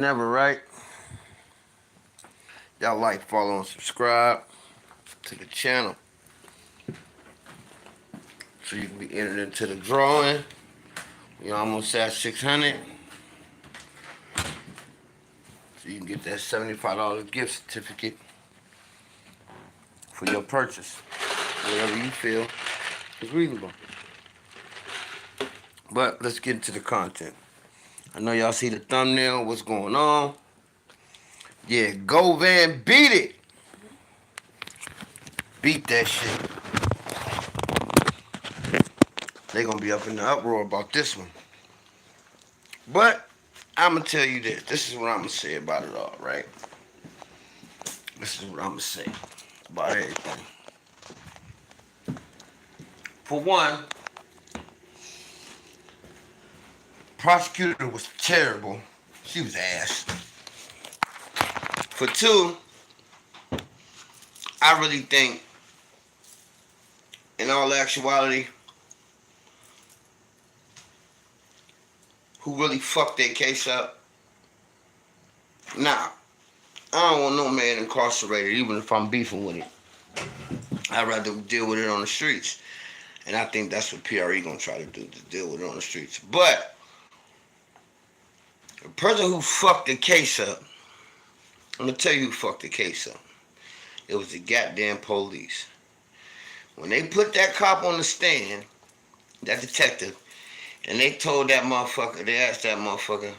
Never, right? Y'all like, follow, and subscribe to the channel so you can be entered into the drawing. We almost at 600, so you can get that $75 gift certificate for your purchase, whatever you feel is reasonable. But let's get into the content. I know y'all see the thumbnail. What's going on? Yeah, Go Van beat it. Beat that shit. They gonna be up in the uproar about this one. But I'm gonna tell you this. This is what I'm gonna say about it all, right? This is what I'm gonna say about everything. For one, prosecutor was terrible. She was ass. For two, I really think, in all actuality, who really fucked their case up? Nah, I don't want no man incarcerated, even if I'm beefing with it. I'd rather deal with it on the streets. And I think that's what PRE gonna try to do, to deal with it on the streets. But the person who fucked the case up, I'm gonna tell you who fucked the case up. It was the goddamn police. When they put that cop on the stand, that detective, and they told that motherfucker, they asked that motherfucker,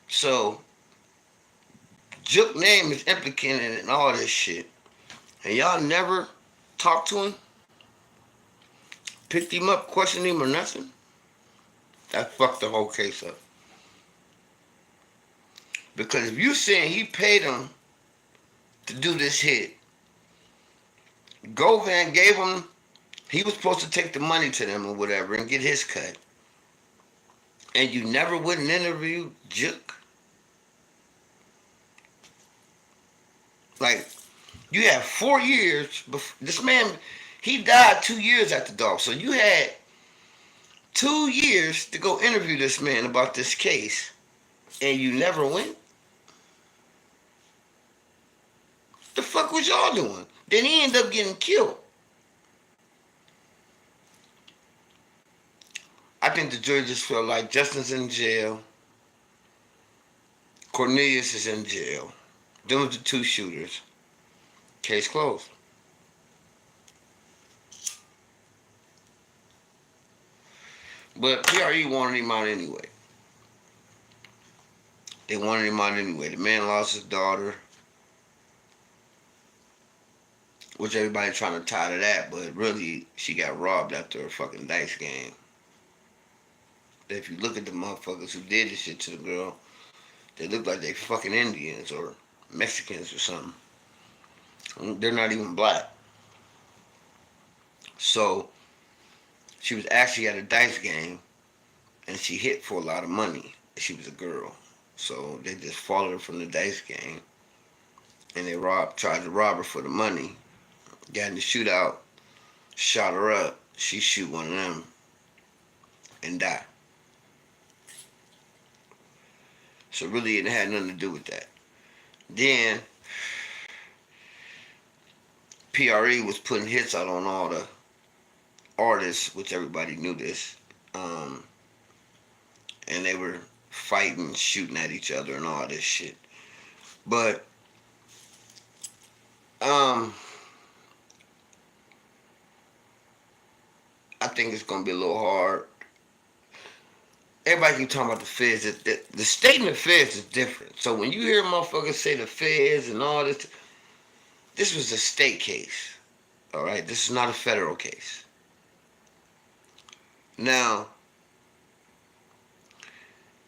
so Juke name is implicated in all this shit, and y'all never talked to him, picked him up, questioned him or nothing? That fucked the whole case up. Because if you saying he paid him to do this hit, Govan gave him, he was supposed to take the money to them or whatever and get his cut, and you never went and interviewed Juke? Like, you had 4 years before this man, he died 2 years after dog. So you had 2 years to go interview this man about this case, and you never went? The fuck was y'all doing? Then he ended up getting killed. I think the jury just felt like Justin's in jail, Cornelius is in jail. Them was the two shooters. Case closed. But PRE wanted him out anyway. They wanted him out anyway. The man lost his daughter, which everybody trying to tie to that, but really, she got robbed after a fucking dice game. If you look at the motherfuckers who did this shit to the girl, they look like they fucking Indians or Mexicans or something. They're not even black. So, she was actually at a dice game, and she hit for a lot of money. She was a girl. So, they just followed her from the dice game, and they tried to rob her for the money. Got in the shootout, shot her up. She shoot one of them and die. So really, it had nothing to do with that. Then PRE was putting hits out on all the artists, which everybody knew this, and they were fighting, shooting at each other, and all this shit. But I think it's gonna be a little hard. Everybody keep talking about the feds. The statement feds is different. So when you hear motherfuckers say the feds and all this was a state case. All right, this is not a federal case. Now,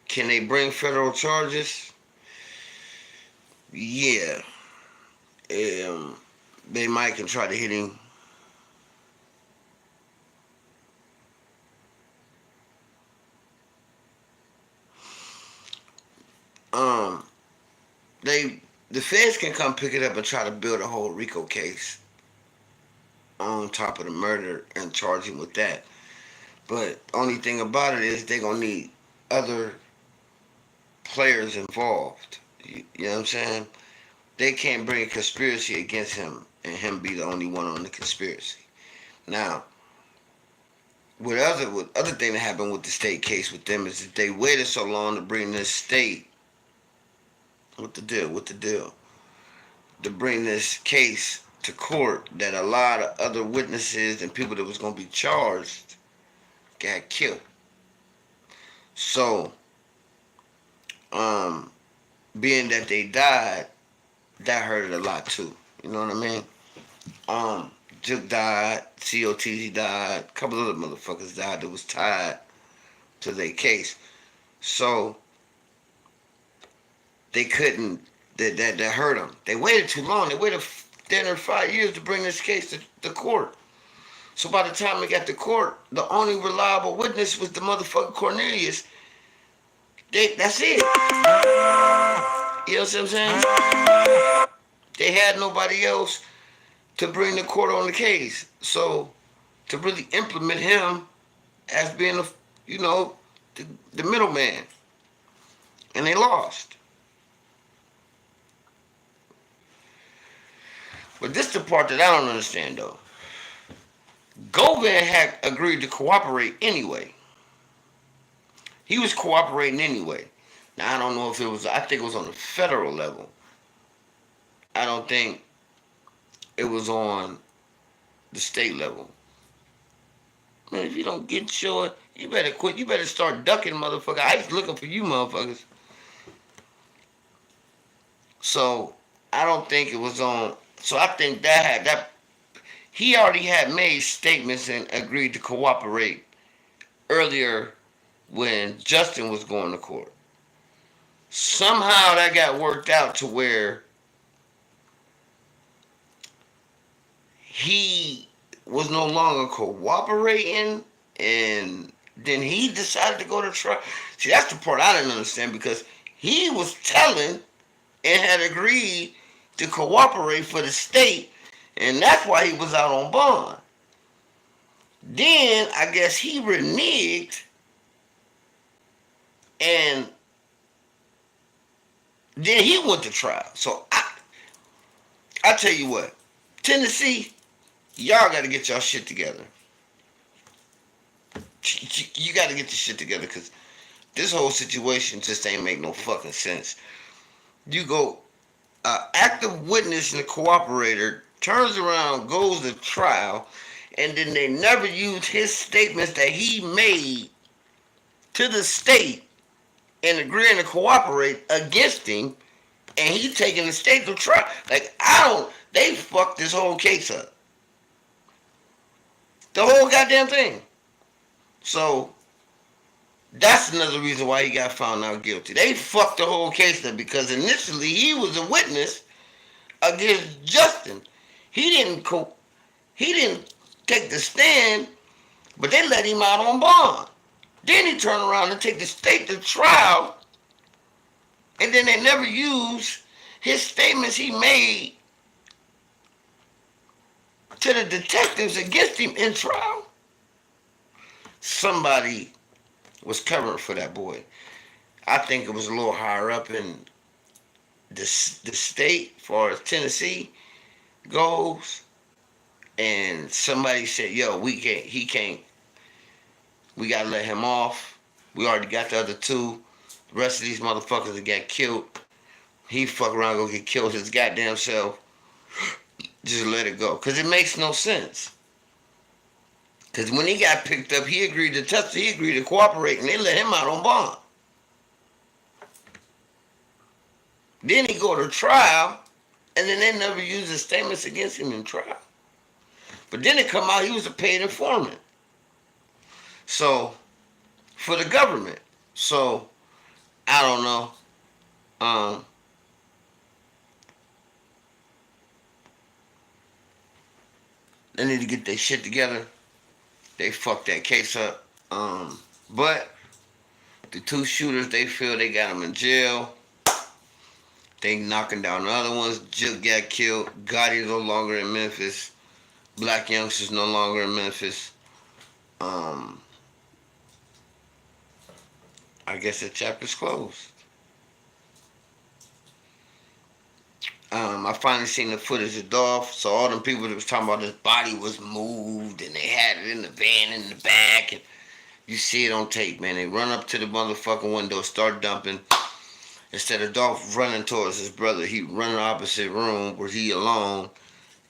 can they bring federal charges? Yeah. They might can try to hit him. The feds can come pick it up and try to build a whole RICO case on top of the murder and charge him with that. But only thing about it is they're gonna need other players involved. You know what I'm saying? They can't bring a conspiracy against him and him be the only one on the conspiracy. Now, what other thing that happened with the state case with them is that they waited so long to bring this state. What the deal? What the deal? To bring this case to court that a lot of other witnesses and people that was going to be charged got killed. So, being that they died, that hurted a lot too. You know what I mean? Juke died, COTZ died, a couple other motherfuckers died that was tied to their case. So they couldn't. That hurt them. They waited too long. They waited 10 or 5 years to bring this case to court. So by the time they got to court, the only reliable witness was the motherfucker Cornelius. That's it. You know what I'm saying? They had nobody else to bring the court on the case. So to really implement him as being the middleman. And they lost. But this is the part that I don't understand though. Govan had agreed to cooperate anyway. He was cooperating anyway. Now I don't know if I think it was on the federal level. I don't think it was on the state level. Man, if you don't get your, you better quit. You better start ducking, motherfucker. I was looking for you, motherfuckers. So I don't think it was on. So I think that he already had made statements and agreed to cooperate earlier when Justin was going to court. Somehow that got worked out to where he was no longer cooperating, and then he decided to go to trial. See, that's the part I didn't understand, because he was telling and had agreed to cooperate for the state, and that's why he was out on bond. Then I guess he reneged, and then he went to trial. So I tell you what, Tennessee, y'all got to get y'all shit together. You got to get your shit together, because this whole situation just ain't make no fucking sense. You go, active witness and a cooperator turns around, goes to trial, and then they never use his statements that he made to the state and agreeing to cooperate against him, and he taking the state to trial. Like, they fucked this whole case up. The whole goddamn thing. So, that's another reason why he got found out guilty. They fucked the whole case up, because initially he was a witness against Justin. He didn't take the stand, but they let him out on bond. Then he turned around and take the state to trial, and then they never used his statements he made to the detectives against him in trial. Somebody was covering for that boy. I think it was a little higher up in the state, as far as Tennessee goes, and somebody said, "Yo, he can't. We gotta let him off. We already got the other two. The rest of these motherfuckers that got killed. He fuck around, go get killed his goddamn self. Just let it go, because it makes no sense." Because when he got picked up, he agreed to testify, he agreed to cooperate, and they let him out on bond. Then he go to trial, and then they never use his statements against him in trial. But then it come out he was a paid informant. So, for the government. So, I don't know. They need to get their shit together. They fucked that case up. But the two shooters, they feel they got them in jail. They knocking down the other ones. Jill got killed. Gotti's no longer in Memphis. Black youngsters no longer in Memphis. I guess the chapter's closed. I finally seen the footage of Dolph. So all them people that was talking about his body was moved and they had it in the van in the back, and you see it on tape, man. They run up to the motherfucking window, start dumping. Instead of Dolph running towards his brother, he run the opposite room where he alone,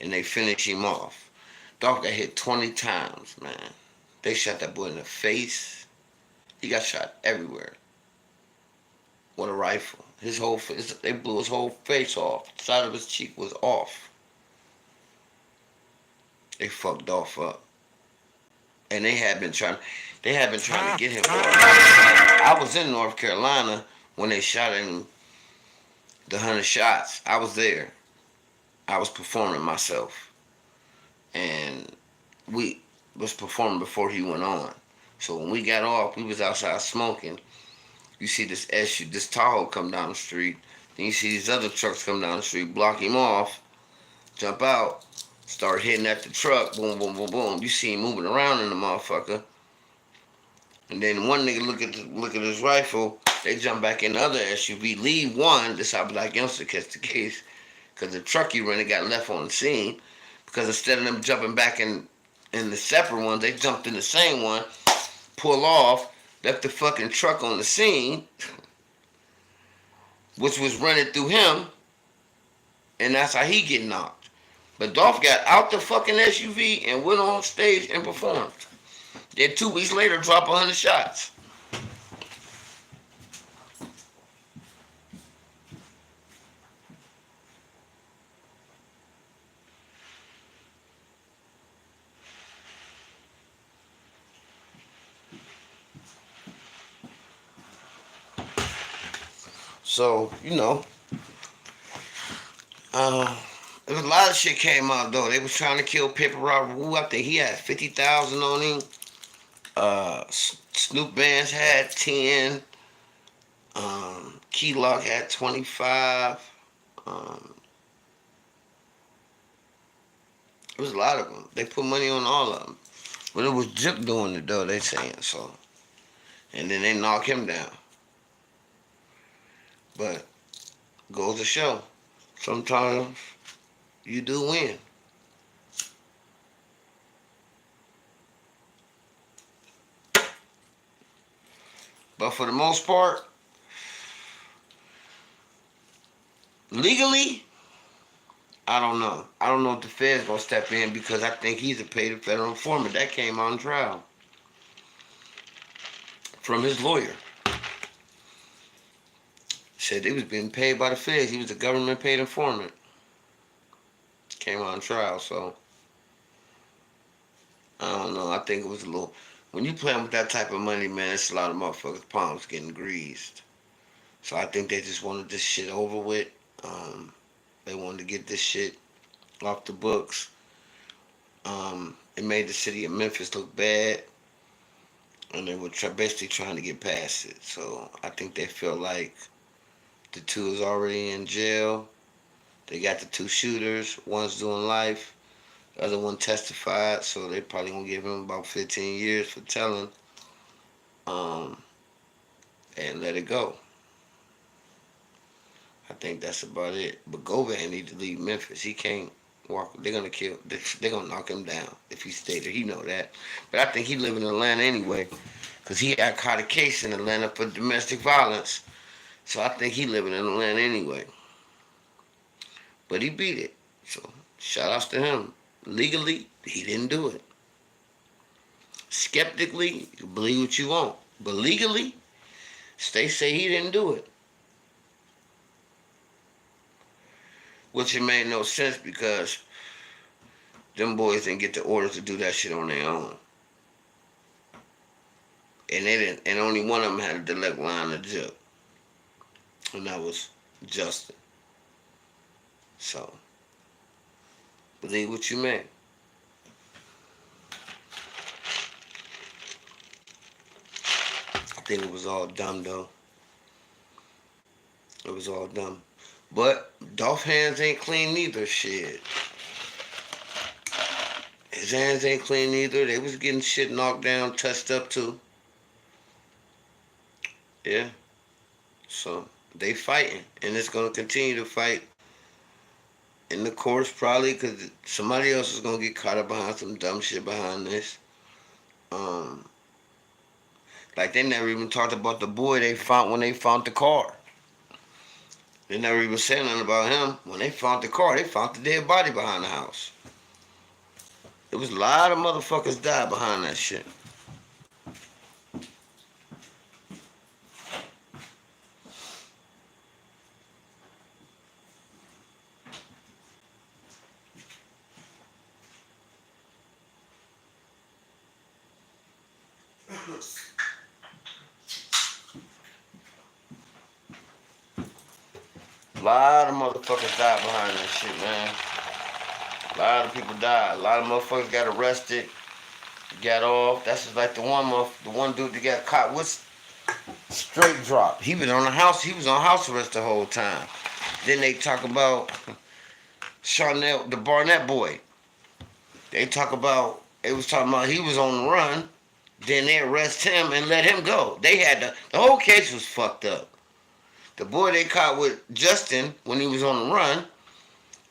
and they finish him off. Dolph got hit 20 times, man. They shot that boy in the face. He got shot everywhere with a rifle. His whole face, they blew his whole face off. The side of his cheek was off. They fucked Dolph up. And they had been trying to get him for a long time. I was in North Carolina when they shot him the 100 shots. I was there. I was performing myself. And we was performing before he went on. So when we got off, we was outside smoking. You see this this Tahoe come down the street. Then you see these other trucks come down the street, block him off, jump out, start hitting at the truck, boom, boom, boom, boom. You see him moving around in the motherfucker. And then one nigga look at his rifle. They jump back in the other SUV, leave one. This how Black Youngster catch the case, because the truck he rented got left on the scene. Because instead of them jumping back in the separate ones, they jumped in the same one, pull off, left the fucking truck on the scene, which was running through him, and that's how he get knocked. But Dolph got out the fucking SUV and went on stage and performed. Then 2 weeks later, drop 100 shots. So, you know, there was a lot of shit came out though. They was trying to kill Pippa Robert Wu. I think he had 50,000 on him. Snoop Bands had 10. Key Lock had 25. It was a lot of them. They put money on all of them. But it was Jip doing it though, they saying so. And then they knock him down. But goes to show, sometimes you do win. But for the most part, legally, I don't know. I don't know if the Fed's gonna step in, because I think he's a paid federal informant. That came on trial from his lawyer. Said he was being paid by the Feds. He was a government paid informant. Came on trial, so I don't know. I think it was a little. When you playing with that type of money, man, it's a lot of motherfuckers' palms getting greased. So I think they just wanted this shit over with. They wanted to get this shit off the books. It made the city of Memphis look bad, and they were basically trying to get past it. So I think they feel like the two is already in jail. They got the 2 shooters. One's doing life. The other one testified, so they probably gonna give him about 15 years for telling. And let it go. I think that's about it. But Govan need to leave Memphis. He can't walk. They're gonna knock him down if he stay there. He know that. But I think he live in Atlanta anyway, because he got caught a case in Atlanta for domestic violence. So I think he living in Atlanta anyway. But he beat it. So shout outs to him. Legally, he didn't do it. Skeptically, you can believe what you want. But legally, they say he didn't do it. Which it made no sense, because them boys didn't get the orders to do that shit on their own. And they didn't, and only one of them had a direct line to Jip. And that was Justin. So, believe what you may. I think it was all dumb though. It was all dumb. But Dolph's hands ain't clean neither, shit. His hands ain't clean either. They was getting shit knocked down, touched up too. Yeah. So they fighting, and it's gonna continue to fight in the courts probably because somebody else is gonna get caught up behind some dumb shit behind this. Um, like they never even talked about the boy they found when they found the car. They never even said nothing about him. When they found the car, they found the dead body behind the house. There was a lot of motherfuckers died behind that shit. A lot of motherfuckers died behind that shit, man. A lot of people died. A lot of motherfuckers got arrested, got off. That's just like the one dude that got caught with straight drop. He was on house arrest the whole time. Then they talk about Charnel, the Barnett boy. They was talking about he was on the run. Then they arrest him and let him go. The whole case was fucked up. The boy they caught with Justin when he was on the run,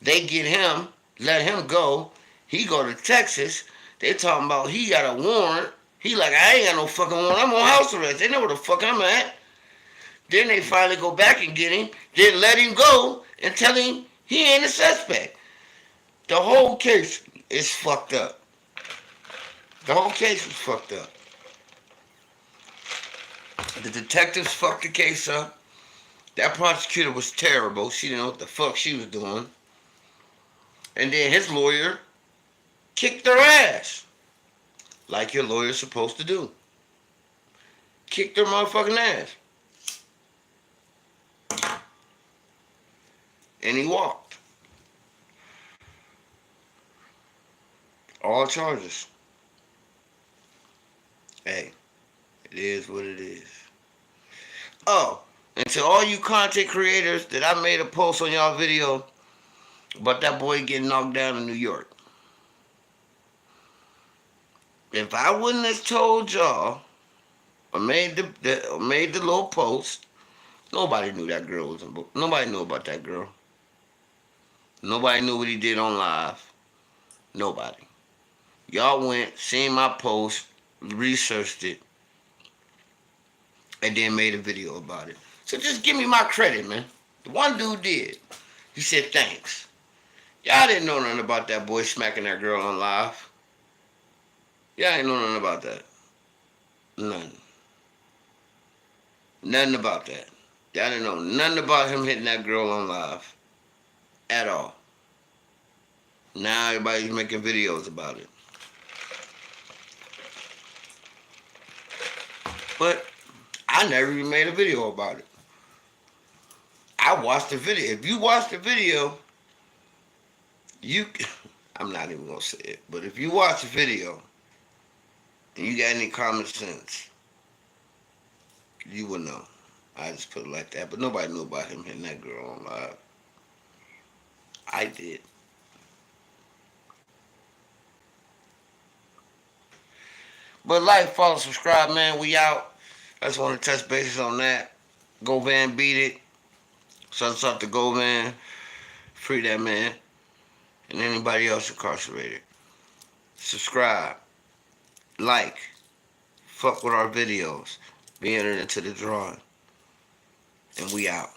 they get him, let him go. He go to Texas. They talking about he got a warrant. He like, I ain't got no fucking warrant. I'm on house arrest. They know where the fuck I'm at. Then they finally go back and get him. Then let him go and tell him he ain't a suspect. The whole case is fucked up. The whole case was fucked up. The detectives fucked the case up. That prosecutor was terrible. She didn't know what the fuck she was doing. And then his lawyer kicked her ass. Like your lawyer's supposed to do. Kicked her motherfucking ass. And he walked. All charges. Hey, it is what it is. Oh, and to all you content creators that I made a post on y'all video about that boy getting knocked down in New York. If I wouldn't have told y'all or made the little post, nobody knew that girl was in. Nobody knew about that girl. Nobody knew what he did on live. Nobody. Y'all went, seen my post, researched it, and then made a video about it. So just give me my credit, man. The one dude did. He said thanks. Y'all didn't know nothing about that boy smacking that girl on live. Y'all didn't know nothing about that. None. Nothing about that. Y'all didn't know nothing about him hitting that girl on live. At all. Now everybody's making videos about it. But I never even made a video about it. I watched the video. If you watch the video, I'm not even going to say it, but if you watch the video and you got any common sense, you would know. I just put it like that. But nobody knew about him hitting that girl on live. I did. But like, follow, subscribe, man. We out. I just want to touch bases on that. Go Van, beat it. Suns up to Go Van. Free that man. And anybody else incarcerated. Subscribe. Like. Fuck with our videos. Be entered into the drawing. And we out.